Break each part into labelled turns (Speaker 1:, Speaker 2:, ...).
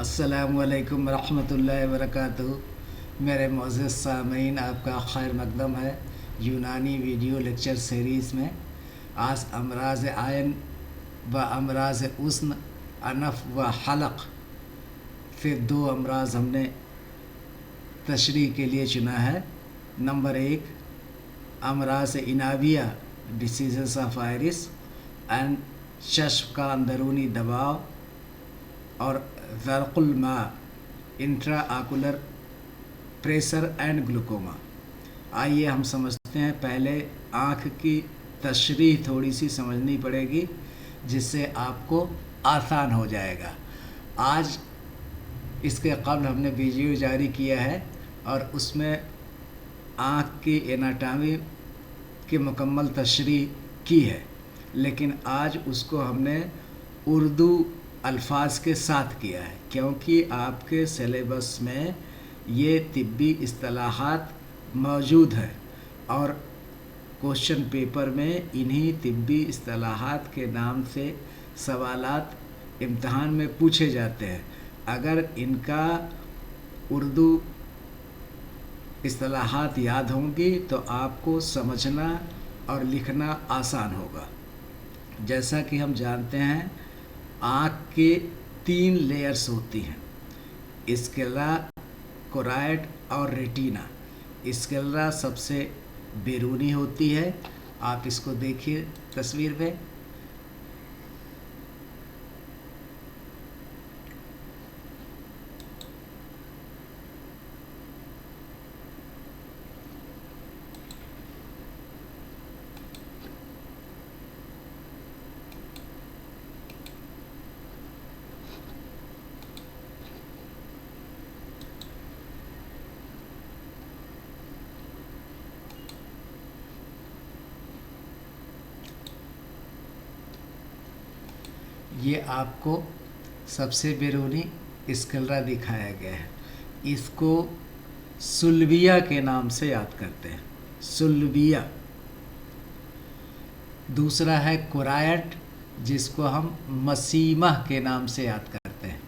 Speaker 1: अस्सलामुअलैकुम रहमतुल्लाहि व बरकातुहू। मेरे मुअज़्ज़ज़ सामीन, आपका खैर मक़दम है यूनानी वीडियो लेक्चर सीरीज़ में। आज अमराज़ आयन व अमराज़ उस्न, अनफ़ व हलक़ से दो अमराज़ हमने तशरीह के लिए चुना है। नंबर 1 अमराज़ इनाविया, डिसीज़ेस ऑफ आयरिस एंड चश्म का अंदरूनी दबाव, और ज़रक़ुल मा, intra ocular pressure and glaucoma. आइए हम समझते हैं। पहले आँख की तशरीह थोड़ी सी समझनी पड़ेगी, जिससे आपको आसान हो जाएगा। आज इसके कबल हमने वीडियो जारी किया है और उसमें आँख की एनाटॉमी की मुकम्मल तशरीह की है, लेकिन आज उसको हमने उर्दू अल्फाज के साथ किया है, क्योंकि आपके सिलेबस में ये तिब्बी इस्तिलाहात मौजूद है और क्वेश्चन पेपर में इन्हीं तिब्बी इस्तिलाहात के नाम से सवालात इम्तहान में पूछे जाते हैं। अगर इनका उर्दू इस्तिलाहात याद होंगी तो आपको समझना और लिखना आसान होगा। जैसा कि हम जानते हैं, आँख के 3 लेयर्स होती हैं, स्क्लेरा, कोराइड और रेटिना। स्क्लेरा सबसे बैरूनी होती है। आप इसको देखिए तस्वीर में। ये आपको सबसे बैरूनी स्क्लेरा दिखाया गया है। इसको सुल्विया के नाम से याद करते हैं, सुल्विया। दूसरा है कोराइड, जिसको हम मसीमा के नाम से याद करते हैं।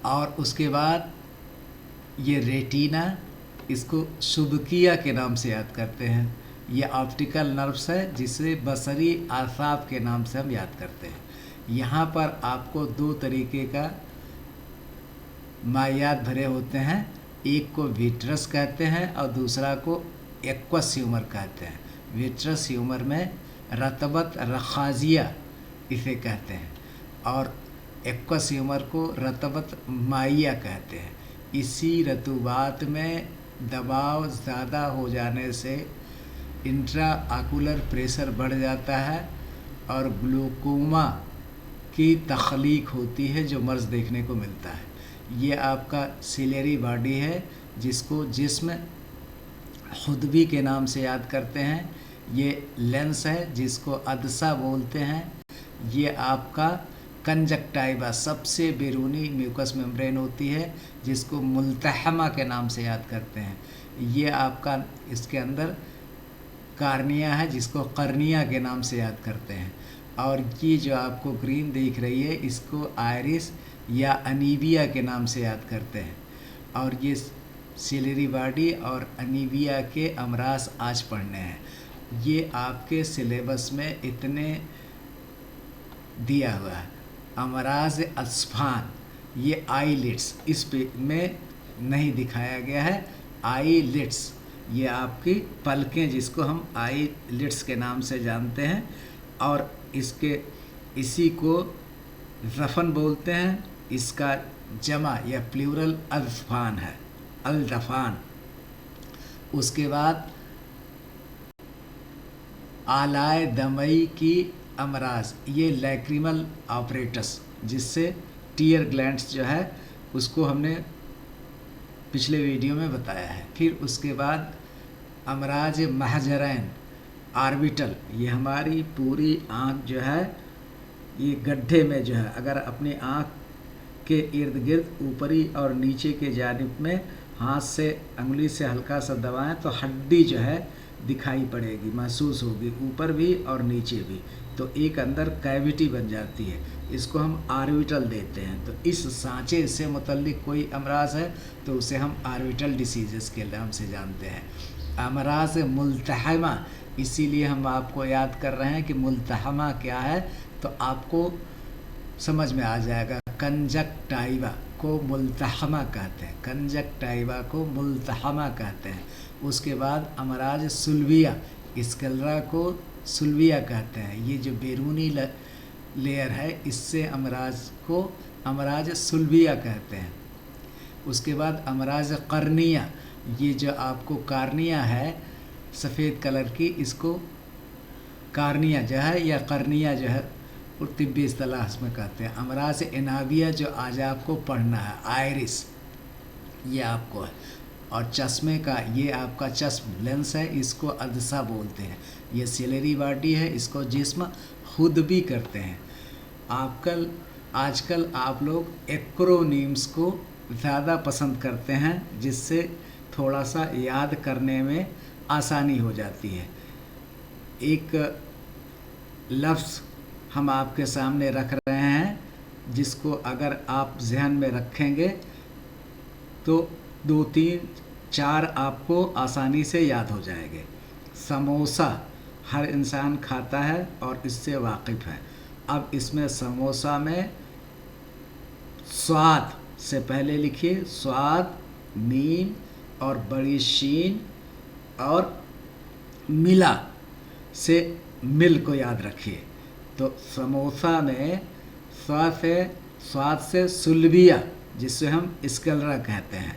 Speaker 1: और उसके बाद ये रेटिना, इसको शुबकिया के नाम से याद करते हैं। ये ऑप्टिकल नर्व्स है, जिसे बसरी आसाब के नाम से हम याद करते हैं। यहाँ पर आपको 2 तरीके का मायात भरे होते हैं। एक को विट्रस कहते हैं और दूसरा को एक्वस ह्यूमर कहते हैं। विट्रस ह्यूमर में रतबत रखाजिया इसे कहते हैं और एक्वस ह्यूमर को रतबत माइया कहते हैं। इसी रतूबात में दबाव ज़्यादा हो जाने से इंट्रा आकुलर प्रेशर बढ़ जाता है और ग्लूकोमा की तख्लीक होती है, जो मर्ज़ देखने को मिलता है। ये आपका सिलेरी बॉडी है, जिसको जिस्म खुदबी के नाम से याद करते हैं। ये लेंस है, जिसको अदसा बोलते हैं। ये आपका कंजक्टाइवा, सबसे बैरूनी म्यूकस मेम्ब्रेन होती है, जिसको मुल्तहमा के नाम से याद करते हैं। ये आपका इसके अंदर कार्निया है, जिसको कर्निया के नाम से याद करते हैं। और ये जो आपको ग्रीन दिख रही है, इसको आयरिस या अनीविया के नाम से याद करते हैं। और ये सिलेरी बॉडी और अनीविया के अमराज आज पढ़ने हैं। ये आपके सिलेबस में इतने दिया हुआ है। अमराज अस्फान, ये आईलिड्स, इस पे में नहीं दिखाया गया है। आईलिड्स, ये आपकी पलकें, जिसको हम आईलिड्स के नाम से जानते हैं। और इसी को ज़फ़न बोलते हैं। इसका जमा या प्लूरल अज़फ़ान है, अल-ज़फ़ान। उसके बाद आलाए दमई की अमराज, ये लैक्रिमल ऑपरेटस, जिससे टीयर ग्लैंड्स जो है उसको हमने पिछले वीडियो में बताया है। फिर उसके बाद अमराज महजरैन आर्बिटल, ये हमारी पूरी आँख जो है, ये गड्ढे में जो है, अगर अपनी आँख के इर्द गिर्द ऊपरी और नीचे के जानिब में हाथ से, अंगुली से हल्का सा दबाएं तो हड्डी जो है दिखाई पड़ेगी, महसूस होगी, ऊपर भी और नीचे भी। तो एक अंदर कैविटी बन जाती है, इसको हम आर्बिटल देते हैं। तो इस सांचे से मुतल्लिक कोई अमराज है तो उसे हम आर्बिटल डिसीजेस के नाम से जानते हैं। अमराज मुल्तहमा, इसीलिए हम आपको याद कर रहे हैं कि मुल्तहमा क्या है, तो आपको समझ में आ जाएगा। कंजक्टाइवा को मुल्तहमा कहते हैं, कंजक्टाइवा को मुल्तहमा कहते हैं। उसके बाद अमराज सुल्विया, स्कलरा को सुल्विया कहते हैं। ये जो बैरूनी लेयर है, इससे अमराज को अमराज सुल्विया कहते हैं। उसके बाद अमराज कर्निया, ये जो आपको कार्निया है सफ़ेद कलर की, इसको कार्निया जो है या कर्निया जो है और तिब्बी इस्तिलाह में कहते हैं। अमराज इनाबिया जो आज आपको पढ़ना है, आयरिस, ये आपको है। और चश्मे का, ये आपका चश्म लेंस है, इसको अदसा बोलते हैं। ये सिलेरी बॉडी है, इसको जिस्म खुद भी करते हैं। आजकल आप लोग एक्रोनीम्स को ज़्यादा पसंद करते हैं, जिससे थोड़ा सा याद करने में आसानी हो जाती है। एक लफ्ज़ हम आपके सामने रख रहे हैं, जिसको अगर आप ज़हन में रखेंगे तो 2, 3, 4 आपको आसानी से याद हो जाएंगे। समोसा हर इंसान खाता है और इससे वाकिफ़ है। अब इसमें समोसा में स्वाद से पहले लिखिए, स्वाद, मीम और बड़ी शीन और मिला से मिल को याद रखिए। तो समोसा में स्वाद से सुल्बिया, जिसे हम स्कलरा कहते हैं।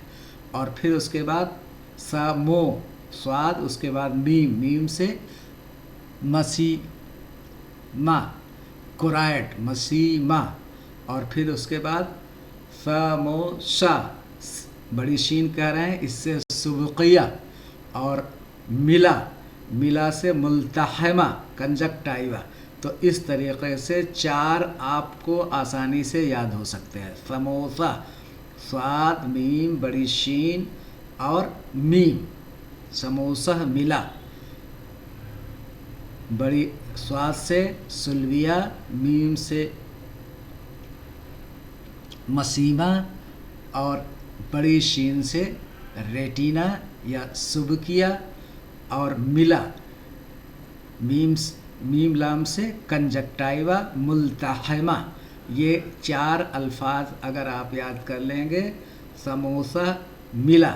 Speaker 1: और फिर उसके बाद समो स्वाद, उसके बाद मीम से मसीमा, कुरायट मसीमा। और फिर उसके बाद समोसा, बड़ी शीन कह रहे हैं, इससे सुबकिया। और मिला से मुल्तहमा, कंजक्टाइवा। तो इस तरीके से 4 आपको आसानी से याद हो सकते हैं। समोसा, स्वाद, मीम, बड़ी शीन और मीम। समोसा मिला, बड़ी स्वाद से सुल्विया, मीम से मसीमा और बड़ी शीन से रेटिना या सुबकिया और मिला, मीम लाम से कंजक्टाइवा, मुल्तहमा। ये 4 अल्फाज अगर आप याद कर लेंगे, समोसा मिला,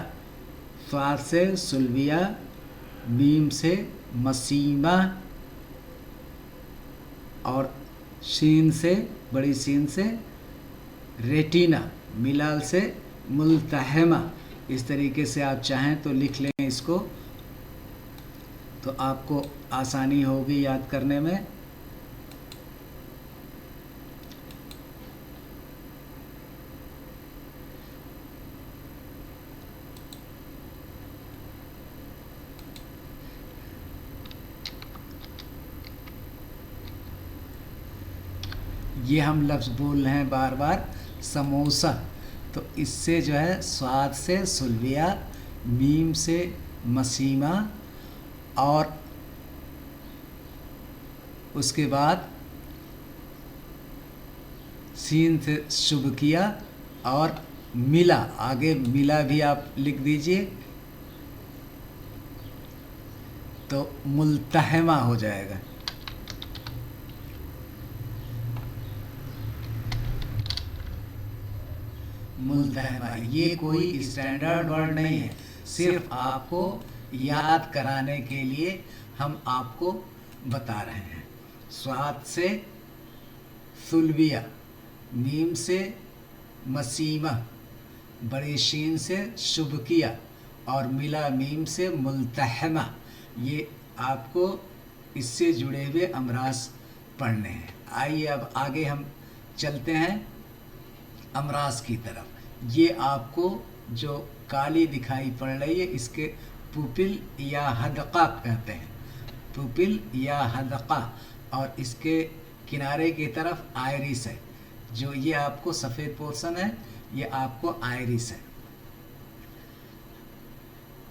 Speaker 1: स्वाद से सुल्विया, मीम से मसीमा और शीन से, बड़ी शीन से रेटिना, मिलाल से मुल्तहमा। इस तरीके से आप चाहें तो लिख लें इसको, तो आपको आसानी होगी याद करने में। ये हम लफ्ज़ बोल रहे हैं बार बार, समोसा। तो इससे जो है स्वाद से सुल्विया, मीम से मसीमा और उसके बाद सीन से शुबकिया और मिला, आगे मिला भी आप लिख दीजिए तो मुल्तहमा हो जाएगा। मुल्तहमा ये कोई स्टैंडर्ड वर्ड नहीं है, सिर्फ आपको याद कराने के लिए हम आपको बता रहे हैं। स्वाद से सुल्बिया, मीम से मसीमा, बड़ी शीन से शुबकिया और मिला मीम से मुल्तहमा। ये आपको इससे जुड़े हुए अमराज पढ़ने हैं। आइए अब आगे हम चलते हैं अमराज की तरफ। ये आपको जो काली दिखाई पड़ रही है, इसके पुपिल या हदका कहते हैं, पुपिल या हदका। और इसके किनारे की तरफ आयरिस है। जो ये आपको सफ़ेद पोर्शन है, ये आपको आयरिस है।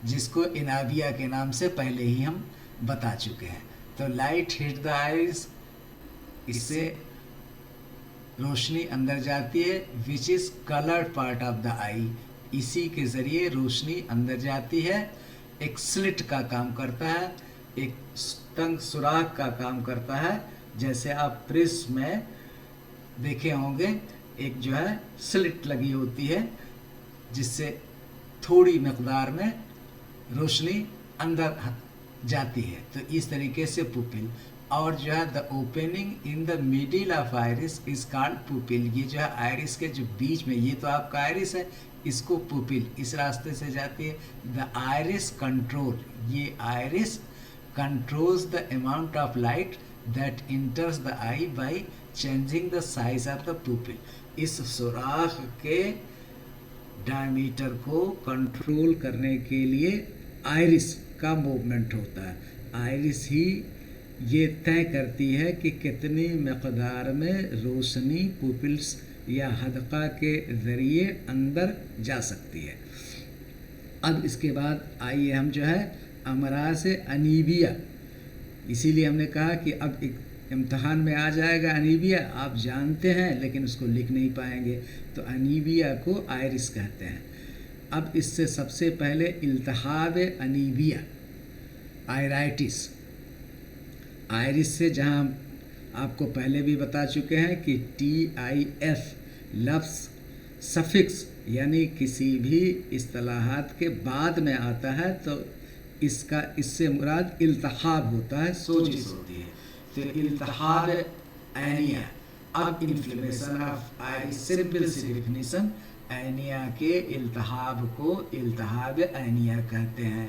Speaker 1: जिसको इनाविया के नाम से पहले ही हम बता चुके हैं। तो लाइट हिट द आइज, इससे रोशनी अंदर जाती है, which is coloured part of the eye, इसी के ज़रिए रोशनी अंदर जाती है। एक स्लिट का काम करता है, एक तंग सुराख का काम करता है। जैसे आप प्रिज्म में देखे होंगे, एक जो है स्लिट लगी होती है जिससे थोड़ी मकदार में रोशनी अंदर जाती है। तो इस तरीके से पुपिल, और जो है the opening in the middle of iris is called pupil. ये जो है आयरिस के जो बीच में, ये तो आपका आयरिस है, इसको पुपिल इस रास्ते से जाती है। द आयरिस कंट्रोल, ये iris controls the amount of light that इंटर्स the I by changing the size of the pupil. इस सुराख के डायमीटर को कंट्रोल करने के लिए आयरिस का मूवमेंट होता है। आयरिस ही ये तय करती है कि कितनी मकदार में रोशनी पुपिल्स या हदका के ज़रिए अंदर जा सकती है। अब इसके बाद आइए हम जो है अमराज अनीबिया, इसीलिए हमने कहा कि अब एक इम्तहान में आ जाएगा अनीबिया, आप जानते हैं लेकिन उसको लिख नहीं पाएंगे। तो अनीबिया को आयरिस कहते हैं। अब इससे सबसे पहले इल्तहाब अनीबिया, आयराइटिस, आयरिस से जहाँ आपको पहले भी बता चुके हैं कि TIF लफ्ज़ सफिक्स यानी किसी भी इस्तिलाहात के बाद में आता है, तो इससे मुराद इल्तहाब होता है, सोजिश होती है। तो इल्तहाब ऐनिया। अब इन्फ्लेमेशन ऑफ आयरिस, सिंपल सी डेफिनेशन, ऐनिया के इल्तहाब को इल्तहाब ऐनिया कहते हैं।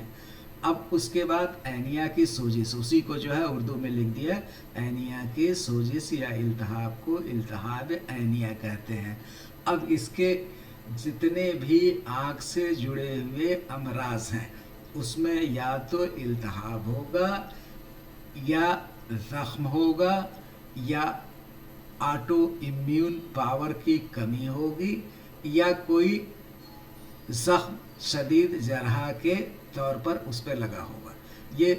Speaker 1: अब उसके बाद ऐनिया की सोजिश, उसी को जो है उर्दू में लिख दिया, ऐनिया के सोजिश या इल्तहाब को इल्तहाब ऐनिया कहते हैं। अब इसके जितने भी आँख से जुड़े हुए अमराज हैं उसमें या तो इल्तहाब होगा या ज़ख्म होगा या ऑटो इम्यून पावर की कमी होगी या कोई ज़ख्म शदीद जरहा के तौर पर उस पर लगा होगा। ये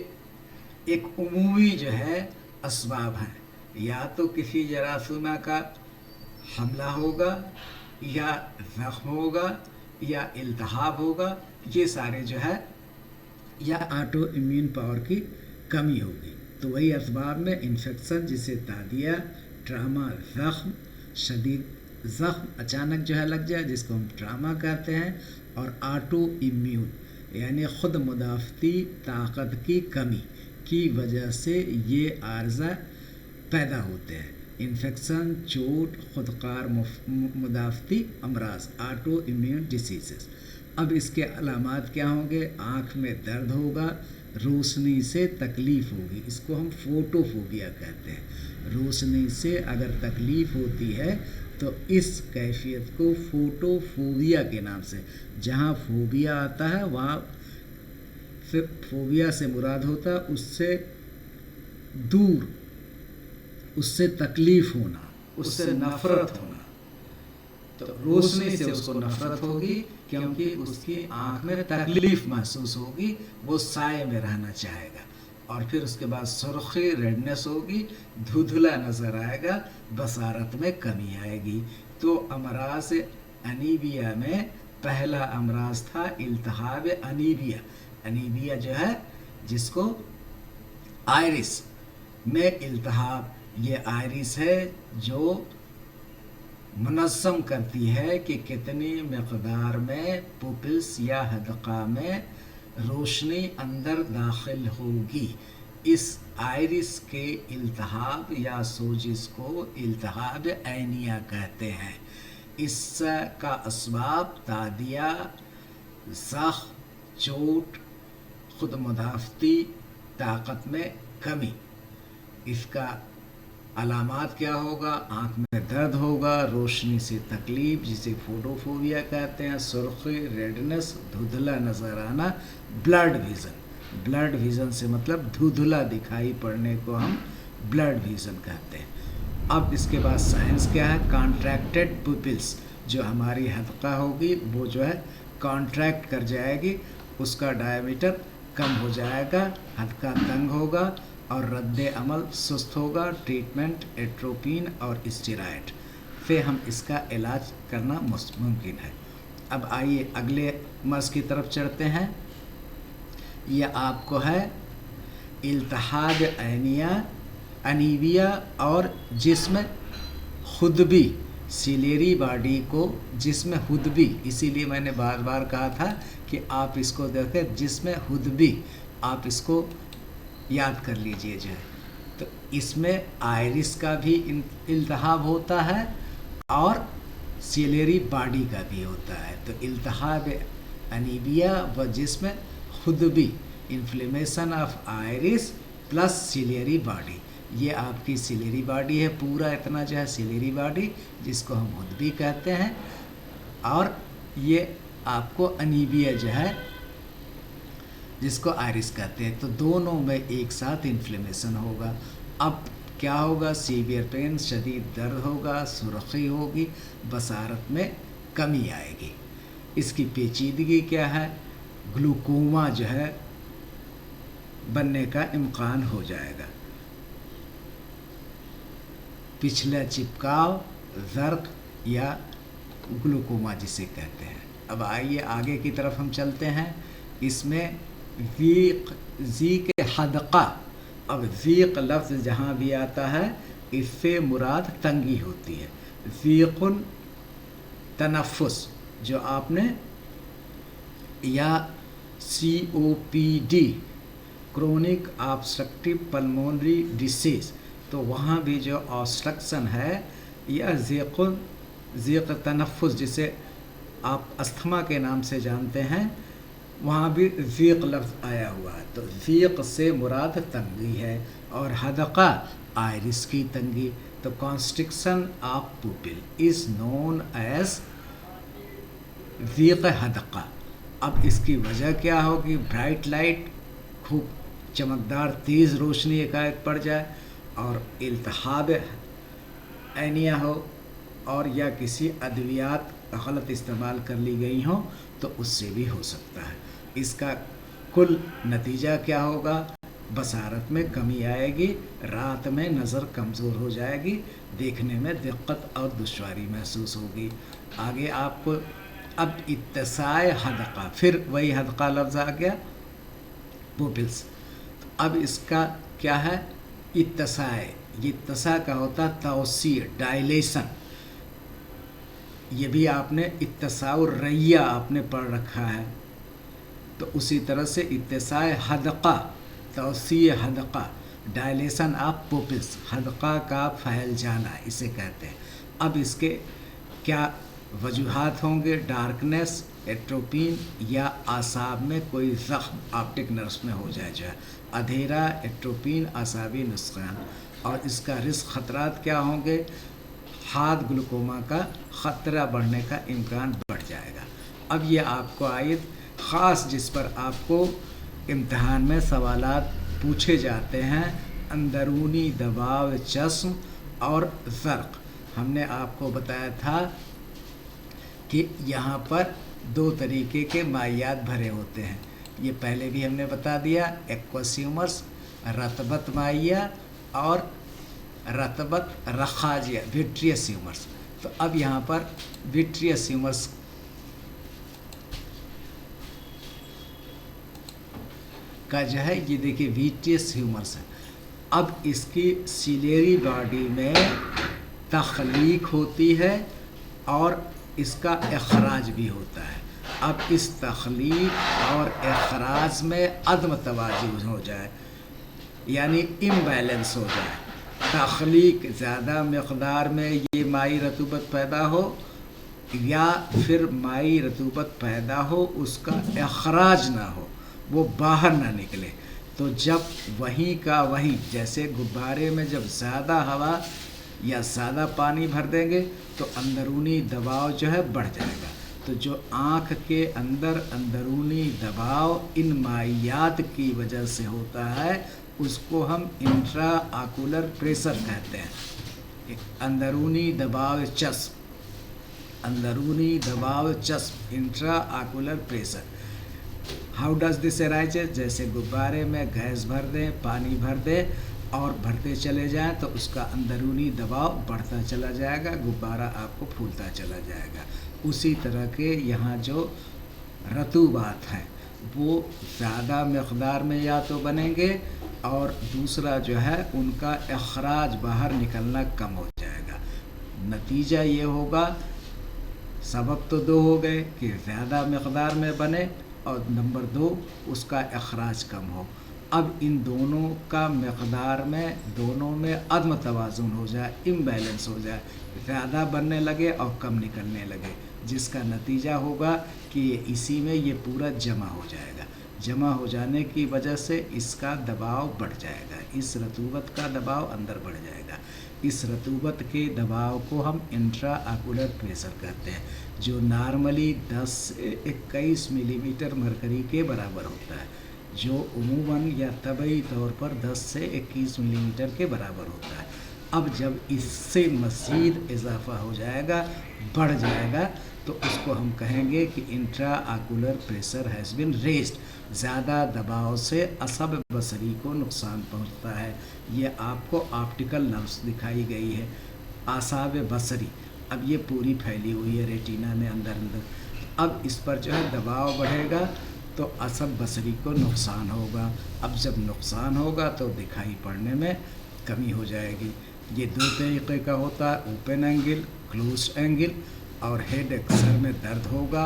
Speaker 1: एक उमूमी जो है असबाब हैं, या तो किसी जरासीमा का हमला होगा या ज़ख्म होगा या इल्तहाब होगा, ये सारे जो है, या ऑटो इम्यून पावर की कमी होगी। तो वही असबाब में इन्फेक्शन, जिसे तादिया, ट्रामा, ज़ख्म, शदीद ज़ख्म अचानक जो है लग जाए जिसको हम ट्रामा कहते हैं, और ऑटो इम्यून यानी ख़ुद मुदाफ़ती ताकत की कमी की वजह से ये आर्ज़ा पैदा होते हैं। इन्फेक्शन, चोट, ख़ुदकार मुदाफ़ती अमराज, ऑटो इम्यून डिसीज़। अब इसके अलामात क्या होंगे? आँख में दर्द होगा, रोशनी से तकलीफ़ होगी, इसको हम फ़ोटोफोबिया कहते हैं। रोशनी से अगर तकलीफ़ होती है तो इस कैफियत को फ़ोटोफोबिया के नाम से, जहाँ फ़ोबिया आता है वहाँ फिर फ़ोबिया से मुराद होता है उससे दूर, उससे तकलीफ़ होना, उससे नफ़रत होना। तो रोशनी से उसको नफ़रत होगी क्योंकि उसकी आँख में तकलीफ़ महसूस होगी, वो साए में रहना चाहेगा, और फिर उसके बाद सुर्खी, रेडनेस होगी, धुंधला नज़र आएगा, बसारत में कमी आएगी। तो अमराज अनीबिया में पहला अमराज था इल्तहाब अनीबिया। अनीबिया जो है जिसको आयरिस में इल्तहाब, ये आयरिस है जो मुनज़्ज़म करती है कि कितनी मकदार में पुपिल्स या हदक़ा में रोशनी अंदर दाखिल होगी। इस आयरिस के इल्तहाब या सोजिश को इल्तहाब ऐनिया कहते हैं। इसका असबाब तादिया, ज़ख्म, चोट, खुद मुदाफ़ती ताकत में कमी। इसका अलामात क्या होगा? आँख में दर्द होगा, रोशनी से तकलीफ़ जिसे फोटोफोबिया कहते हैं, सुर्खी, रेडनेस, धुंधला नज़र आना, ब्लड विज़न। ब्लड विज़न से मतलब धुंधला दिखाई पड़ने को हम ब्लड विज़न कहते हैं। अब इसके बाद साइंस क्या है? कॉन्ट्रैक्टेड पुपिल्स, जो हमारी हदक़ा होगी वो जो है कॉन्ट्रैक्ट कर जाएगी, اس کا ڈائیمیٹر کم ہو جائے گا، ہتھکا تنگ ہوگا اور رد عمل سست ہوگا، ٹریٹمنٹ ایٹروپین اور اسٹیرائڈ سے ہم اس کا علاج کرنا ممکن ہے۔ اب آئیے اگلے مرض کی طرف چڑھتے ہیں۔ یہ آپ کو ہے التہاب انیمیا اور جسم خودبی، سیلیری باڈی کو جسم خودبی، اسی لیے میں نے بار بار کہا تھا کہ آپ اس کو دیکھیں جسم خودبی، آپ اس کو یاد کر لیجئے جو ہے۔ تو اس میں آئرس کا بھی التہاب ہوتا ہے اور سیلیری باڈی کا بھی ہوتا ہے۔ تو التہاب انیمیا و جسم خودبی، inflammation of iris plus ciliary body, یہ آپ کی سیلیری باڈی ہے، پورا اتنا جو ہے سیلیری باڈی جس کو ہم خودبی کہتے ہیں، اور یہ آپ کو انیمیا جو ہے جس کو آئرس کہتے ہیں۔ تو دونوں میں ایک ساتھ انفلیمیشن ہوگا۔ اب کیا ہوگا؟ سیویئر پین، شدید درد ہوگا، سرخی ہوگی، بصارت میں کمی آئے گی۔ اس کی پیچیدگی کیا ہے؟ گلوکوما جو ہے بننے کا امکان ہو جائے گا۔ پچھلا چپکاؤ، زرق یا گلوکوما جسے کہتے ہیں۔ اب آئیے آگے کی طرف ہم چلتے ہیں۔ اس میں ضیق حدقہ، اب ضیق لفظ جہاں بھی آتا ہے اس سے مراد تنگی ہوتی ہے۔ ضیق تنفس جو آپ نے، یا COPD کرونک آبسٹرکٹیو پلمونری ڈیزیز، تو وہاں بھی جو آبسٹرکشن ہے یا ضیق تنفس جسے آپ استھما کے نام سے جانتے ہیں، وہاں بھی ضیق لفظ آیا ہوا ہے۔ تو ضیق سے مراد تنگی ہے، اور حدقہ آئرس کی تنگی۔ تو constriction of pupil is known as ضیق حدقہ۔ اب اس کی وجہ کیا ہوگی؟ برائٹ لائٹ، خوب چمکدار تیز روشنی ایک پڑ جائے، اور التہاب عینیہ ہو، اور یا کسی ادویات غلط استعمال کر لی گئی ہوں تو اس سے بھی ہو سکتا ہے۔ اس کا کل نتیجہ کیا ہوگا؟ بصارت میں کمی آئے گی، رات میں نظر کمزور ہو جائے گی، دیکھنے میں دقت اور دشواری محسوس ہوگی۔ آگے آپ کو اب اتساع حدقہ، پھر وہی حدقہ لفظ آ گیا، پوپلس۔ اب اس کا کیا ہے؟ اتساع، یہ اتساع کا ہوتا ہے توسیع، ڈائلیشن۔ یہ بھی آپ نے اتساع الریہ آپ نے پڑھ رکھا ہے۔ تو اسی طرح سے اتساع حدقہ، توسیع حدقہ، ڈائلیشن آف پوپلس، حدقہ کا پھیل جانا اسے کہتے ہیں۔ اب اس کے کیا وجوہات ہوں گے؟ ڈارکنیس، ایٹروپین، یا اعصاب میں کوئی زخم آپٹک نرس میں ہو جائے جو ہے، ادھیرا، ایٹروپین، اعصابی نقصان۔ اور اس کا رسک خطرات کیا ہوں گے؟ حاد گلوکوما کا خطرہ بڑھنے کا امکان بڑھ جائے گا۔ اب یہ آپ کو آیت خاص جس پر آپ کو امتحان میں سوالات پوچھے جاتے ہیں، اندرونی دباؤ چشم اور زرق۔ ہم نے آپ کو بتایا تھا کہ یہاں پر دو طریقے کے مائعات بھرے ہوتے ہیں، یہ پہلے بھی ہم نے بتا دیا، ایکوس ہیومرس، رطبت مائع، اور رطبت رخاجیہ، وٹریس ہیومرس۔ تو اب یہاں پر وٹریس ہیومرس کا جو ہے یہ دیکھیے وٹریس ہیومرس ہے۔ اب اس کی سیلیری باڈی میں تخلیق ہوتی ہے اور اس کا اخراج بھی ہوتا ہے۔ اب اس تخلیق اور اخراج میں عدم توازن ہو جائے، یعنی امبیلنس ہو جائے، تخلیق زیادہ مقدار میں یہ مائی رطوبت پیدا ہو، یا پھر مائی رطوبت پیدا ہو اس کا اخراج نہ ہو، وہ باہر نہ نکلے، تو جب وہیں کا وہیں، جیسے غبارے میں جب زیادہ ہوا یا زیادہ پانی بھر دیں گے تو اندرونی دباؤ جو ہے بڑھ جائے گا۔ تو جو آنکھ کے اندر اندرونی دباؤ ان مائعات کی وجہ سے ہوتا ہے اس کو ہم انٹرا آکولر پریشر کہتے ہیں۔ اندرونی دباؤ چشم، اندرونی دباؤ چشم، intra ocular pressure. How does this arises, जैसे गुब्बारे में गैस भर दें, पानी भर दें और भरते चले जाएं तो उसका अंदरूनी दबाव बढ़ता चला जाएगा, गुब्बारा आपको फूलता चला जाएगा। उसी तरह के यहाँ जो रतूबात हैं वो ज़्यादा मक़दार में या तो बनेंगे और दूसरा जो है उनका अखराज बाहर निकलना कम हो जाएगा। नतीजा ये होगा, सबब तो दो हो गए कि ज़्यादा मक़दार में बने और नंबर दो उसका अखराज कम हो। अब इन दोनों का मक़दार में दोनों में अदम तवाज़ुन हो जाए, इम्बैलेंस हो जाए, ज़्यादा बनने लगे और कम निकलने लगे, जिसका नतीजा होगा कि इसी में ये पूरा जमा हो जाएगा। जमा हो जाने की वजह से इसका दबाव बढ़ जाएगा, इस रतूबत का दबाव अंदर बढ़ जाएगा। इस रतूबत के दबाव को हम इंट्रा आकुलर प्रेशर कहते हैं, जो नॉर्मली 10 से 21 मिलीमीटर मरकरी के बराबर होता है, जो उमूमन या तबई तौर पर 10 से 21 मिलीमीटर के बराबर होता है। अब जब इससे मज़ीद इजाफ़ा हो जाएगा, बढ़ जाएगा, तो उसको हम कहेंगे कि intra ocular pressure has been raised. ज़्यादा दबाव से असब बसरी को नुकसान पहुंचता है। ये आपको ऑप्टिकल नर्व्स दिखाई गई है, आसाब बसरी, अब ये पूरी फैली हुई है रेटिना में अंदर अंदर। अब इस पर जो है दबाव बढ़ेगा तो असब बसरी को नुकसान होगा। अब जब नुकसान होगा तो दिखाई पड़ने में कमी हो जाएगी। ये दो तरीक़े का होता है, ओपन एंगल, क्लोज्ड एंगल। और हेड सर में दर्द होगा,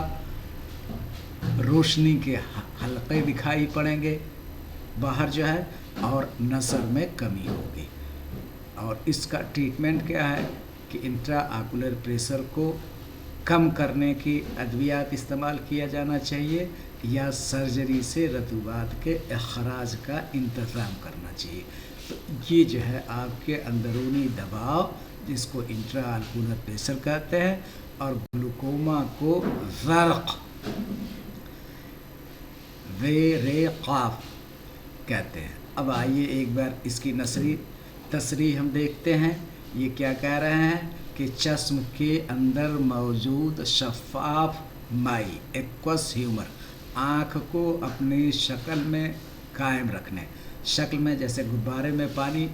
Speaker 1: रोशनी के हल्के दिखाई पड़ेंगे बाहर जो है, और नज़र में कमी होगी। और इसका ट्रीटमेंट क्या है कि इंट्रा आकुलर प्रेशर को कम करने की अद्वियात इस्तेमाल किया जाना चाहिए या सर्जरी से रतूबात के अखराज का इंतज़ाम करना चाहिए। तो ये जो है आपके अंदरूनी दबाव, जिसको इंट्रा आकुलर प्रेशर कहते हैं, और ग्लूकोमा को ज़र्क़ क़ाफ कहते हैं। अब आइए एक बार इसकी तसरीह हम देखते हैं। ये क्या कह रहे हैं कि चश्म के अंदर मौजूद शफ़ाफ माई, एक्वस ह्यूमर, आँख को अपनी शक्ल में कायम रखने, शक्ल में जैसे गुब्बारे में पानी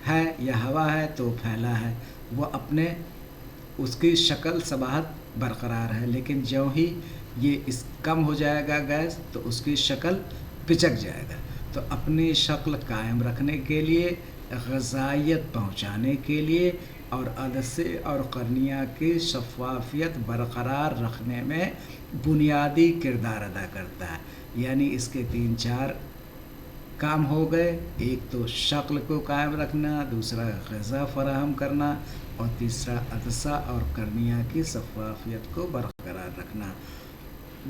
Speaker 1: है या हवा है तो फैला है, वो अपने उसकी शक्ल सबाहत बरकरार है, लेकिन ज्यों ही ये इस कम हो जाएगा गैस तो उसकी शक्ल पिचक जाएगा। तो अपनी शक्ल कायम रखने के लिए, ग़िज़ाइयत पहुँचाने के लिए और अदसे और कर्निया की शफ़ाफ़ियत बरकरार रखने में बुनियादी किरदार अदा करता है। यानी इसके 3-4 काम हो गए, एक तो शक्ल को कायम रखना, दूसरा ग़िज़ा फ़राहम करना और तीसरा अदसा और कर्निया की शफ़ाफ़ियत को बरकरार रखना।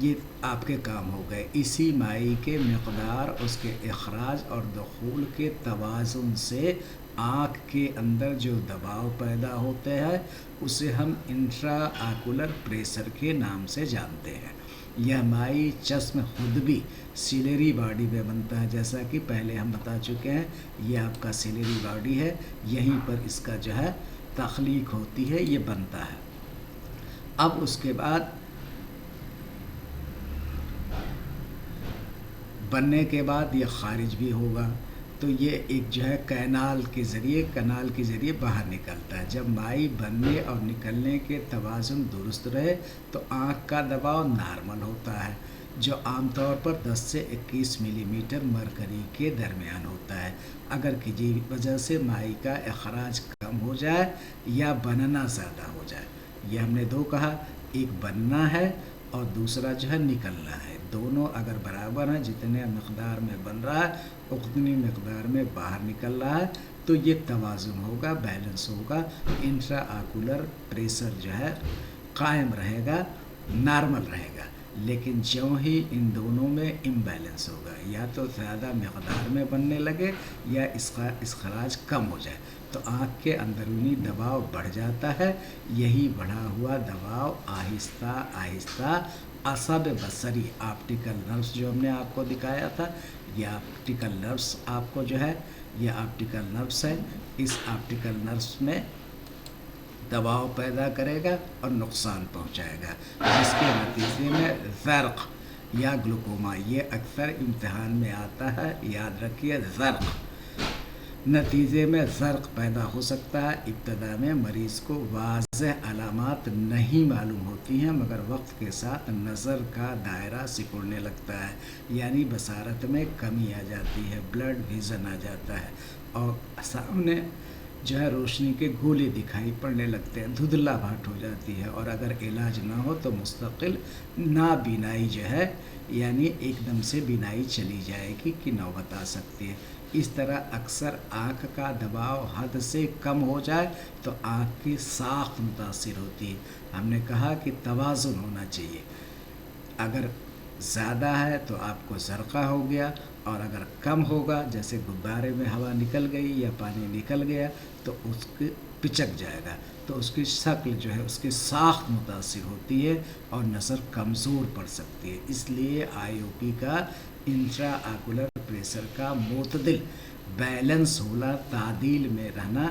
Speaker 1: ये आपके काम हो गए। इसी माई के मिक़दार, उसके इख़राज और दुख़ूल के तवाज़ुन से आँख के अंदर जो दबाव पैदा होते हैं उसे हम इंट्रा आकुलर प्रेशर के नाम से जानते हैं। यह माई चश्म खुद भी सिलेरी बॉडी में बनता है, जैसा कि पहले हम बता चुके हैं। ये आपका सिलेरी बॉडी है, यहीं पर इसका जो है तख्लीक होती है, ये बनता है। अब उसके बाद बनने के बाद ये ख़ारिज भी होगा, तो ये एक जो है कनाल के ज़रिए बाहर निकलता है। जब माई बनने और निकलने के तवाज़ुन दुरुस्त रहे तो आँख का दबाव नॉर्मल होता है, जो आमतौर पर 10 से 21 मिलीमीटर मरकरी के दरमियान होता है। अगर किसी वजह से माई का अखराज कम हो जाए या बनना ज़्यादा हो जाए, ये हमने दो कहा, एक बनना है और दूसरा जो है निकलना है। दोनों अगर बराबर हैं, जितने मक़दार में बन रहा है उतनी मक़दार में बाहर निकल रहा है, तो ये तवाज़ुन होगा, बैलेंस होगा, इंट्रा आकुलर प्रेशर जो है कायम रहेगा, नॉर्मल रहेगा। लेकिन ज्यों ही इन दोनों में इम्बैलेंस होगा, या तो ज़्यादा मक़दार में बनने लगे या इसका इख़राज कम हो जाए, तो आँख के अंदरूनी दबाव बढ़ जाता है। यही बढ़ा हुआ दबाव आहिस्ता आहिस्ता असब बसरी, ऑप्टिकल नर्व्स जो हमने आपको दिखाया था, ये ऑप्टिकल नर्व्स आपको जो है, ये ऑप्टिकल नर्व्स है, इस ऑप्टिकल नर्व्स में दबाव पैदा करेगा और नुकसान पहुंचाएगा, जिसके नतीजे में ज़र्क़ या ग्लूकोमा। ये अक्सर इम्तिहान में आता है, याद रखिए ज़र्क़। नतीजे में ज़र्क़ पैदा हो सकता है। इब्तदा में मरीज़ को वाज़ेह अलामात नहीं मालूम होती हैं, मगर वक्त के साथ नज़र का दायरा सिकुड़ने लगता है, यानी बसारत में कमी आ जाती है, ब्लड विज़न आ जाता है और सामने जो है रोशनी के गोले दिखाई पड़ने लगते हैं, धुंधला भाट हो जाती है। और अगर इलाज ना हो तो मुस्तकिल नाबीनाई जो है यानी एकदम से बीनाई चली जाएगी कि नौबत आ सकती है। इस तरह अक्सर आँख का दबाव हद से कम हो जाए तो आँख की साख मुतासिर होती है। हमने कहा कि तवाज़ुन होना चाहिए, अगर ज़्यादा है तो आपको ज़रक़ा हो गया, और अगर कम होगा जैसे गुब्बारे में हवा निकल गई या पानी निकल गया तो उसके पिचक जाएगा, तो उसकी शक्ल जो है उसकी साख मुतासिर होती है और नज़र कमज़ोर पड़ सकती है। इसलिए आईओपी का इंट्रा आकुलर प्रेशर का मुतदिल बैलेंस होना, तादील में रहना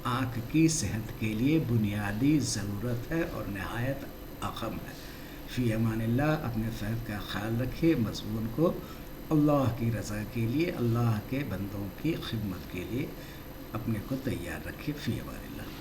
Speaker 1: आँख की सेहत के लिए बुनियादी ज़रूरत है और नहायत अहम है। फ़ी अमानिल्लाह, अपने सेहत का ख्याल रखिए। मज़मून को अल्लाह की रज़ा के लिए, अल्लाह के बंदों की खिदमत के लिए अपने को तैयार रखिए। फ़ी अमानिल्लाह।